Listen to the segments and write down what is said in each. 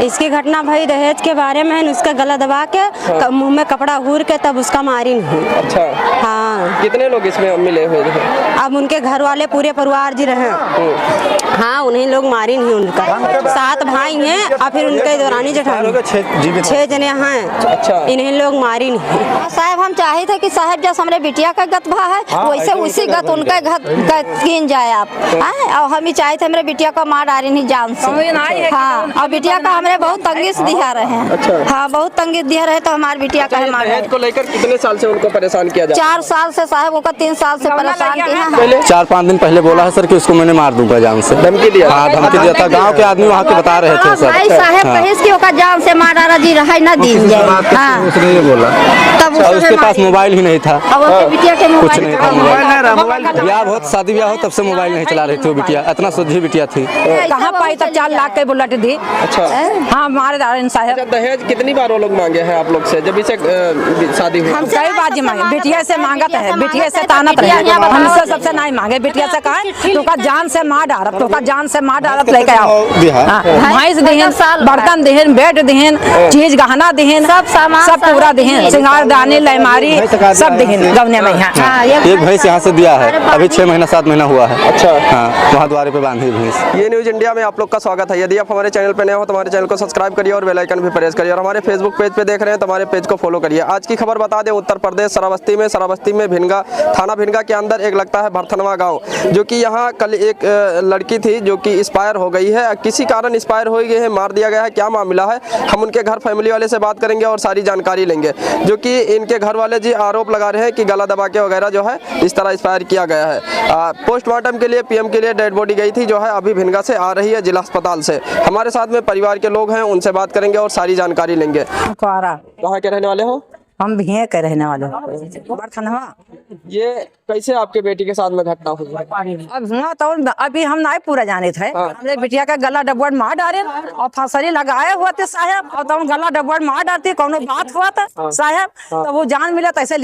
इसकी घटना भाई दहेज के बारे में, उसका गला दबा के मुंह में कपड़ा घूर के तब उसका मारी नहीं। अच्छा। हाँ। कितने लोग इसमें मिले हुए थे? अब उनके घर वाले पूरे परिवार जी रहे। हाँ, उन्हीं लोग मारी नहीं। उनका 7 भाई हैं और फिर उनके दौरानी जेठानी 6 जने हैं। अच्छा। इन्हीं लोग मारी नहीं। साहब हम चाहे थे कि साहब जैसे हमारे बिटिया का गत भा है वैसे उसी गत उनका गत गिन जाए आप। और हम ही चाहे थे हमारे बिटिया को मार डाली नहीं जान से। हाँ, और बिटिया का हमारे बहुत तंगी से दिया रहे हैं। हाँ, बहुत तंगी दिया रहे तो हमारे बिटिया का दहेज को लेकर कितने साल से उनको परेशान किया जा? 4 साल से साहब, वो 3 साल से परेशान किया। 4-5 दिन पहले बोला है सर कि उसको मैंने मार दूंगा जान से। धमकी दिया? हाँ, धमकी दिया था। गांव के आदमी वहाँ के बता रहे थे सर। भाई साहब कहिस कि ओका जान से मार डाला जी रहा ना दी जाए। हाँ, उसने ये बोला। तब उसके पास मोबाइल ही नहीं था, बिटिया के कुछ नहीं था। मोबाइल ब्याह बहुत शादी ब्याह हो तब से मोबाइल नहीं चला रही थी वो बिटिया। इतना शुद्ध बिटिया थी। कहाँ पाई तक 4 लाख के बुलेट दी। अच्छा। हाँ, मारे दारिन साहब। दहेज कितनी बार वो लोग मांगे हैं आप लोग से जब इसे शादी हुई? हम कई बार मांगे, बिटिया से मांगत है, बिटिया से तानत रहे। हमसे सबसे नहीं मांगे, बिटिया से कहा तो का जान से मार डारत, तो का जान से मार डारत लेके आओ। भैंस दिहन, बर्तन दिहन, बेड दिहन, चीज गहना दिहन, सब सामान सब पूरा दिहन, सिंगार दानी लयमारी सब दिहन गवने में। एक भैंस यहाँ से दिया है, अभी 6 महीना 7 महीना हुआ है। अच्छा। हाँ, वहाँ द्वारे पे बांधी भैंस। ये न्यूज इंडिया में आप लोग का स्वागत है। यदि आप हमारे चैनल पे नए हो तो हमारे चैनल को सब्सक्राइब करिए और बेल आइकन भी प्रेस करिए। और हमारे फेसबुक पेज पे देख रहे हैं तो हमारे पेज को फॉलो करिए। आज की खबर बता दें, उत्तर प्रदेश श्रावस्ती में भिनगा थाना भिनगा के अंदर एक लगता है भरथनवा गाँव, जो कि यहाँ कल एक लड़की थी जो कि एक्सपायर हो गई है। किसी कारण एक्सपायर हो गई है, मार दिया गया है। क्या मामला है, हम उनके घर फैमिली वाले से बात करेंगे और सारी जानकारी लेंगे। जो कि इनके घर वाले जी आरोप लगा रहे हैं कि गला दबा के वगैरह जो है इस तरह एक्सपायर किया गया है। पोस्टमार्टम के लिए पीएम के लिए डेड बॉडी गई थी, जो है अभी भिनगा से आ रही है जिला अस्पताल से। हमारे साथ में परिवार के लोग हैं, उनसे बात करेंगे और सारी जानकारी लेंगे। कहाँ के रहने वाले हो? हम भी के रहने वाले बर्तनवा। ये कैसे आपके बेटी के साथ में घटना हुई? अब हुआ तो अभी हम नहीं पूरा जाने थे। हमरे बिटिया का गला डबड़ मार डाले और फांसरी लगाए हुए थे साहब, और तो गला डबड़ मार डालती कोनो बात हुआ था साहब। तो वो जान मिला तैसे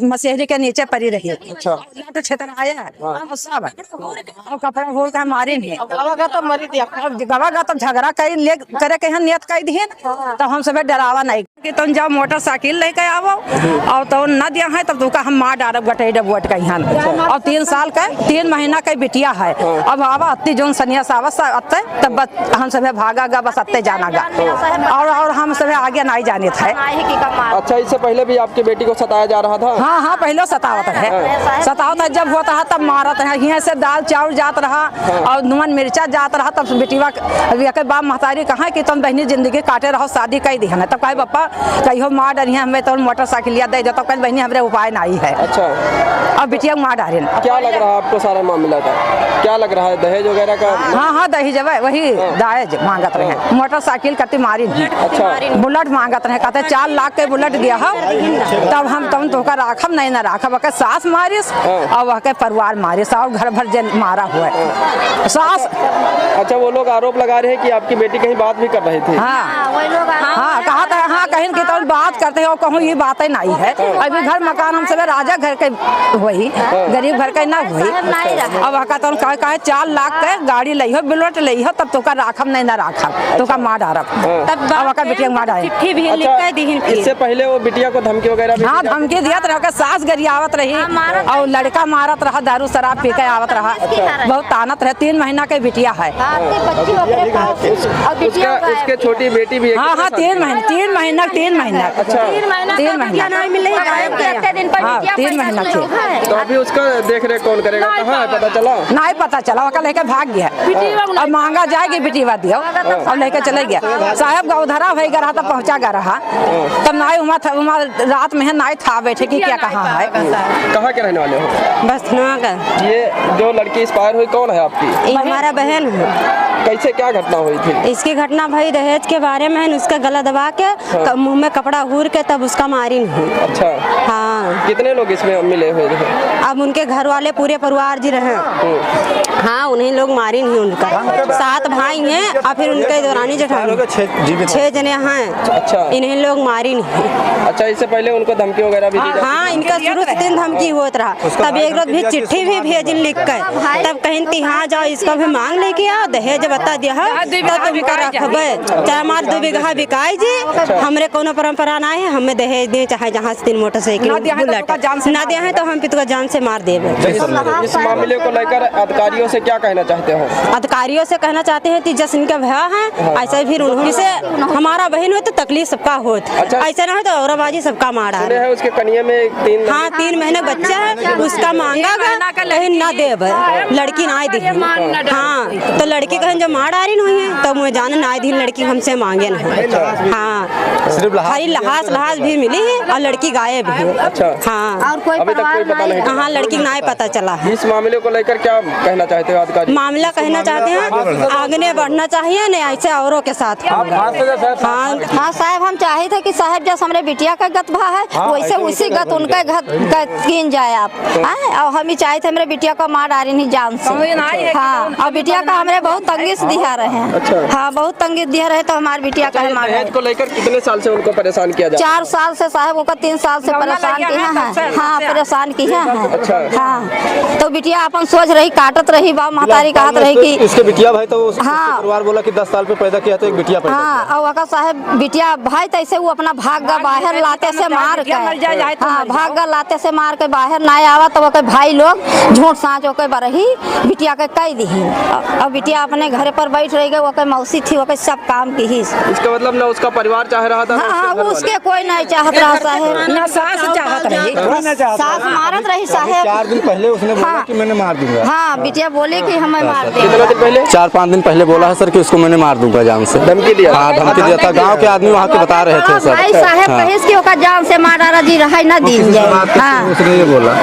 मसीहरी के नीचे पड़ी रही। अच्छा। तो क्षेत्र आया सब और कपड़ा घोल के मारी नहीं गवा तो झगड़ा करे के नियत कर दिए। तो हम सब डरावा नहीं कि तुम जाओ मोटरसाइकिल लेके आओ और तो न दिया है तब तुका हम मार डालब गटे डबोट का यहाँ। और 3 साल का 3 महीना का बिटिया है। अब आवा अत्ती जोन सन्यास अत्ते तब हम सब भागा गा बस अत्ते जाना गा और हम सब आगे नहीं जाने थे। अच्छा, इससे पहले भी आपकी बेटी को सताया जा रहा था? हाँ हाँ, पहले सतावत है। सतावत जब होता है तब मारत है। यहाँ से दाल चावल जात रहा और नुन मिर्चा जात रहा। तब बेटीवा बाप महतारी कहा कि तुम बहनी जिंदगी काटे रहो, शादी कर दी है। तब कहे पप्पा कहो मार डरिए हमें तो मोटरसाइकिल दे दो। कल बहनी हमारे उपाय नहीं है। अच्छा। अब बिटिया मार डाले। क्या लग रहा है आपको सारा मामला का? क्या लग रहा है, दहेज वगैरह का? हाँ हाँ, दहेज वही दहेज मांगत रहे। मोटरसाइकिल कति मारी नहीं। अच्छा। बुलेट मांगत रहे, कहते 4 लाख के बुलेट गया है। तब हम तुम तो राखब नहीं ना राखब। सास मारिस और वह के परिवार मारिस और घर भर जन मारा हुआ है सास। अच्छा, वो लोग आरोप लगा रहे हैं कि आपकी बेटी कहीं बात भी कर रही थी? हाँ, कहा था हाँ कहीं की तो बात करते हो, कहूँ ये बातें नहीं है। अभी घर मकान हम सब राजा घर के वही गरीब घर के ना वही। अब का तो कहे 4 लाख के गाड़ी लई हो, बुलेट लई हो, तब तो का राखब नहीं ना राखब, तो का मार डारब। तब का बिटिया मार डाले। इससे पहले वो बिटिया को धमकी वगैरह? हाँ, धमकी दियत रहा, सास गरियावत रही और लड़का मारत रहा, दारू शराब पी के आवत रहा। बहुत तानत रहे। 3 महीना के बिटिया है। उसके छोटी बेटी भी? हाँ हाँ, 3 महीना। अच्छा, 3 महीना 3 महीना की। तो अभी उसका देख रेख कौन करेगा? कहाँ है, पता चला? नहीं पता चला, वो लेके भाग गया। अब मांगा जाएगी बिटिया दियो और लेके चले गया साहब। गौधरा भाई गया तो पहुँचा गा रहा तब नहीं उमा रात में नहीं था बैठे की क्या कहाँ है। कहाँ के रहने वाले हो? बस का। ये जो लड़की एक्सपायर हुई कौन है आपकी? हमारा बहन है। कैसे क्या घटना हुई थी? इसकी घटना भाई दहेज के बारे में, उसका गला दबा के मुंह में कपड़ा घूर के तब उसका मारी नहीं। अच्छा। हाँ। हाँ। कितने लोग इसमें मिले हुए हैं? अब उनके घर वाले पूरे परिवार जी रहे। हाँ, उन्हीं लोग मारी नहीं उनका। 7 भाई हैं और फिर उनके दौरानी जेठानी 6 जने हैं। अच्छा। इन्हीं लोग मारी नहीं। अच्छा, इससे पहले उनको धमकी वगैरह भी दी जाती? हाँ, इनका शुरू से 3 धमकी होत रहा। तब एक रोज भी चिट्ठी भी भेजिन लिख कर, तब कहीं कि हाँ जाओ इसका भी मांग लेके आओ, दहेज बता दिया तब तुमको रखबे, चाहे हमारे 2 बीघा बिकाई जी, हमरे कोनो परंपरा ना है, हमें दहेज दिए चाहे जहाँ से 3 मोटरसाइकिल बुलेट ना दिया है तो हम पिता जान से मार देवे। इस मामले को लेकर अधिकारियों से क्या कहना चाहते हो? अधिकारियों से कहना चाहते हैं कि जैसे इनका भया है ऐसे फिर उन्होंने से हमारा बहन हो तो तकलीफ सबका होत, ऐसा ना हो तो औरबाजी सबका मारा है। उसके कन्या में 3 हाँ 3 महीने बच्चा है, उसका मांगा कहीं ना देव, लड़की ना दी। हाँ, तो लड़की कहीं जब मार डारी हुई है तो मुझे जान ना दी लड़की हमसे मांगे ना। हाँ, खाली लहास भी मिली है और लड़की गायब है। अच्छा। हाँ, अभी तक कोई पता नहीं? हाँ, लड़की ना पता चला है। इस मामले को लेकर क्या कहना चाहते हो अधिकारी? मामला कहना चाहते हैं आगे बढ़ना चाहिए, नहीं ऐसे औरों के साथ। हाँ साहब, हम चाहे थे कि साहब जैसे हमारे बिटिया का गत भा है वैसे उसी गत उनका गत कीन जाए आप। और हम ही चाहे थे हमारे बिटिया को मार डारी नहीं जान से। हाँ, और बिटिया का हमारे बहुत तंगी से दिया रहे हैं। हाँ, बहुत तंगी दिया रहे तो हमारे बिटिया का दहेज को लेकर कितने साल से उनको परेशान किया जाता है? 4 साल से साहब, वो 3 साल से परेशान किया है। हाँ, परेशान किया है। हाँ, तो बिटिया अपन सोच रही काटत रही बा महतारी कहत रही कि इसके बिटिया भाई तो हाँ, परिवार बोला कि 10 साल पे पैदा किया तो एक बिटिया पैदा किया। हाँ, और वका साहब बिटिया भाई तैसे वो अपना भाग बाहर लाते से मार के, हाँ, भाग लाते से मार के बाहर ना आवा तो वो भाई लोग झूठ साँच होकर बरही बिटिया के कह दी। और बिटिया अपने घर पर बैठ रही गई, वो मौसी थी, वो सब काम की ही। इसका मतलब ना उसका परिवार चाह रहा था? हाँ, वो उसके कोई नहीं चाहत रहा साहब, ना सास चाहत रही, सास मारत रही साहब। 4 दिन पहले उसने बोला कि मैंने मार दूंगा। हाँ, बिटिया बोली कि हमें मार कितना देगा। दिन पहले? 4-5 दिन पहले बोला है सर कि उसको मैंने मार दूंगा जान से। धमकी दिया? हाँ, धमकी दिया था। गांव के आदमी वहाँ के बता रहे थे सर। भाई साहब कहिस कि ओका जान से मार डारा जी रहा ना दी जाए। हाँ, उसने ये बोला।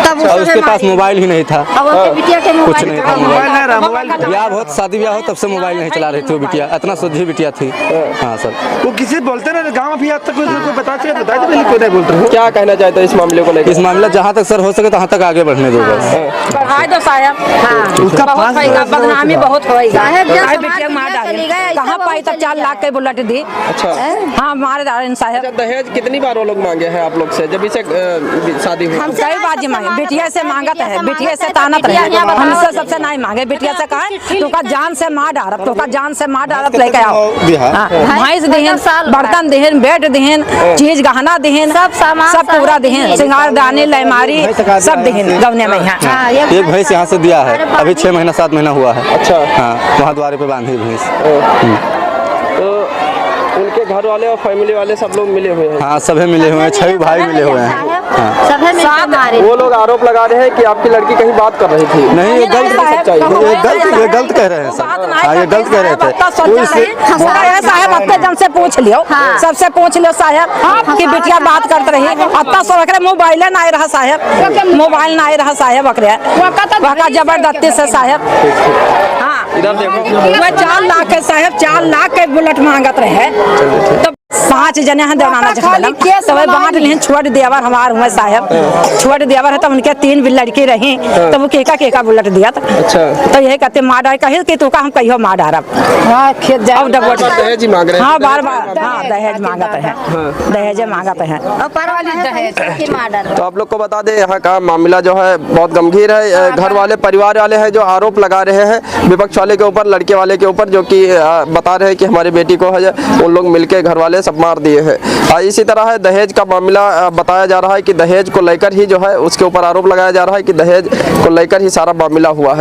तब और उसके पास मोबाइल ही नहीं था, अब उसके बिटिया के कुछ नहीं था। मोबाइल ब्याह बहुत शादी ब्याह हो तब से मोबाइल नहीं चला रही थी वो बिटिया, इतना शुद्ध बिटिया थी। हाँ सर, वो किसी बोलते ना गाँव भी आज तक कोई बताते नहीं बोलते हैं। क्या कहना चाहते हैं इस मामले को लेकर? इस मामले जहाँ तक सर हो सके तहाँ तक आगे बढ़ने दो बस। बढ़ाए दो साहब। हाँ, उसका बहुत होएगा, बदनामी बहुत होएगा। साहब जब साहब समाज बिटिया मार बिटिया डाली, चली गई, ऐसा कहाँ बहुत पाई तक चली 4 गई। लाख के बुलेट दी। अच्छा। हाँ, मार डाले साहब। अच्छा, दहेज कितनी बार वो लोग मांगे हैं आप लोग से जब इसे शादी हुई? हमसे कई बार जी मांगे, बिटिया से मांगत है, बिटिया से तानत रहे, हमसे सबसे नहीं मांगे। बिटिया से कहा तुका जान से मार डारब, तुका जान से मार डारब, लेके आओ। हाँ, भैंस दिहन, बर्तन दिहन, बेड दिहन, चीज गहना दिहन, सब सामान सब पूरा दिहन, सिंगार दानी लैमारी सब दिहन गवने में। हाँ, एक भैंस यहाँ से दिया है, अभी 6 महीना 7 महीना हुआ है। अच्छा। हाँ, वहाँ द्वारे पे बांधी भैंस। तो उनके घर वाले और फैमिली वाले सब लोग मिले हुए हैं? हाँ, सभी मिले हुए हैं, 6 भाई मिले हुए हैं। हाँ। सभी मिलकर मारे। वो लोग आरोप लगा रहे हैं कि आपकी लड़की कहीं बात कर रही थी। नहीं, ये गलत ये गलत कह रहे हैं सर। हाँ, ये गलत कह रहे थे। साहब अपने जन से पूछ लियो, सबसे पूछ लियो साहब कि बिटिया बात करते रही। अत्ता सब एकरे मोबाइल नहीं रहा साहब, मोबाइल नहीं रहा साहब एकरे, वका जबरदस्ती से साहब। हाँ, इधर देखो। वो 4 लाख के साहब, 4 लाख के बुलेट मांगत रहे। तो 5 जने हैं देवराना जखलम, तो वह बांट लिहन। छोड़ देवर हमार हुए साहब, छोड़ देवर है तो उनके 3 भी लड़की रही, तो वो केका बुलेट दिया। अच्छा। तो यही कहते मार डाल, कही कि तू का हम कहियो मार डारब। हाँ, खेत जाए दहेज ही मांग रहे हैं? हाँ, बार-बार हाँ, दहेज मांगत है, दहेज मांगत है। और परवाली दहेज की मार डालो। तो आप लोग को बता दें यहाँ का मामला जो है बहुत गंभीर है। घर वाले परिवार वाले हैं जो आरोप लगा रहे हैं विपक्ष वाले के ऊपर, लड़के वाले के ऊपर, जो कि बता रहे हैं कि हमारी बेटी को है उन लोग मिलके घर वाले सब मार दिए हैं। इसी तरह है दहेज का मामला बताया जा रहा है कि दहेज को लेकर ही जो है उसके ऊपर आरोप लगाया जा रहा है कि दहेज को लेकर ही सारा मामला हुआ है।